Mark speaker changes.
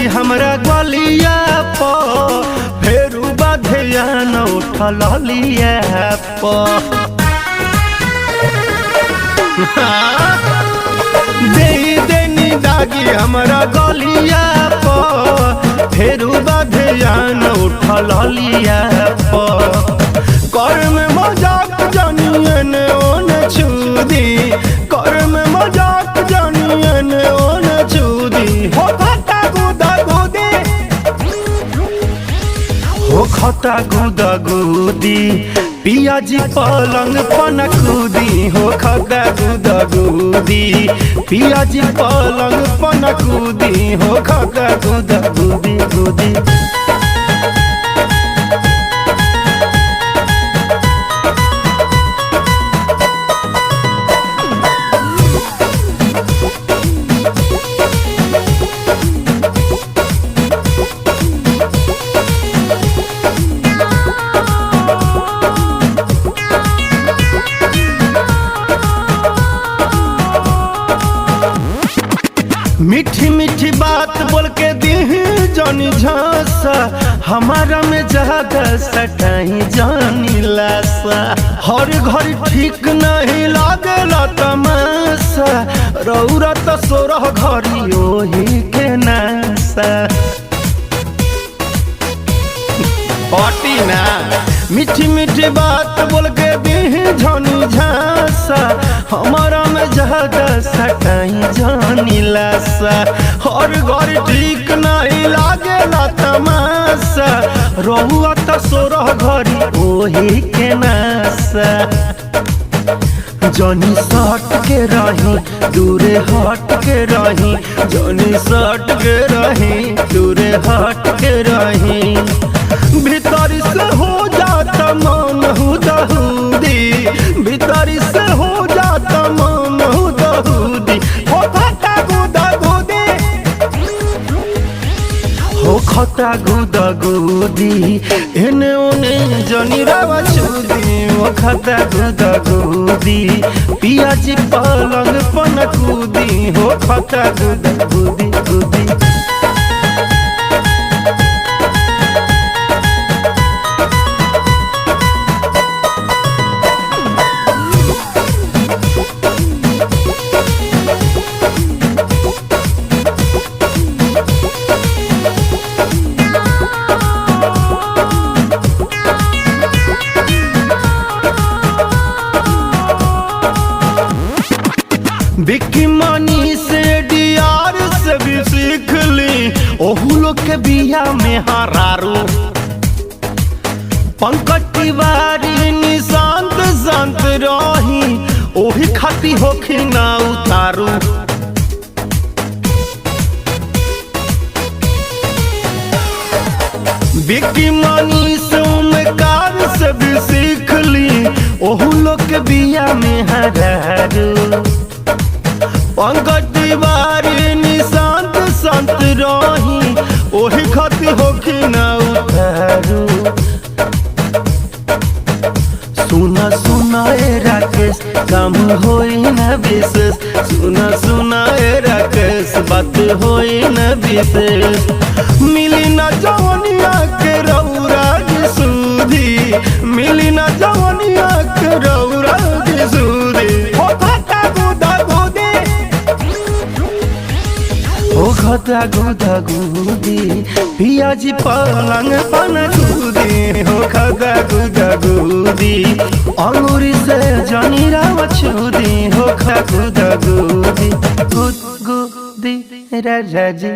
Speaker 1: दागी हमरा गलिया प फेरू बाधिया न उठल लिया प देनी दागी हमरा गलिया प फेरू बाधिया न उठल लिया प कर में मजाक जानिए ने ओने छुदी कर में मजाक जानिए ने ओने छुदी हो खता गुदा गुदी हो खता गुदा गुदी पियाजी पलंग पन कूदी हो खता गुदा गुदी पियाजी पलंग पन कूदी हो खता गुदा गुदी गुदी मीठी मीठी बात बोल के दी जानी झांसा हमारा में ज्यादा सटाई जानी लासा हर घर ठीक नहीं लागेला तमाशा रौरा तो सोरह घरी ओही के नासा पाटी ना मीठी मीठी बात बोल के दी जानी झांसा हमारा में ज्यादा सटाई जानी लासा हर घर ठीक नहीं लागेला तमाशा रहुआ तो सोरह घरी ओही के नासा जनी सट के रही दूरे हट के रही जनी सट के रही दूरे हट के रही भीतर से हो जाता मन हुदहुदी भीतर से हो जाता मन हुदहुदी हो खता गुदा गुदी हो खता गुदा गुदी एने ओने जनी रावा छुदी हो खता गुदा गुदी पियाजी पलंग पन कूदी हो खता गुदा गुदी गुदी बिक्की मानी से डियार से भी सीख ली ओहू लोग के बिया में हरारू पंकज तिवारी निशांत शांत रही ओही खाती होखी ना उतारू बिक्की मानी से उमकार से भी सीख ली ओहू लोग के बिया में हरारू पंकज तिवारी निशांत शांत रही ओही खाती होखी ना उतारू सुना सुना ए राकेश काम होई न विशेष सुना सुना ए राकेश बात होई न विशेष मिली न जवनिया के रौरा की सूदी मिली न जवनिया के रौरा की सूदी हो खता गुदा गुदी हो खता गुदा गुदी पियाजी पलंग पन कूदी हो खता गुदा गुदी अंगूरी से जनी राव छुदी हो खता गुदा गुदी गुद गुदी राजा जी।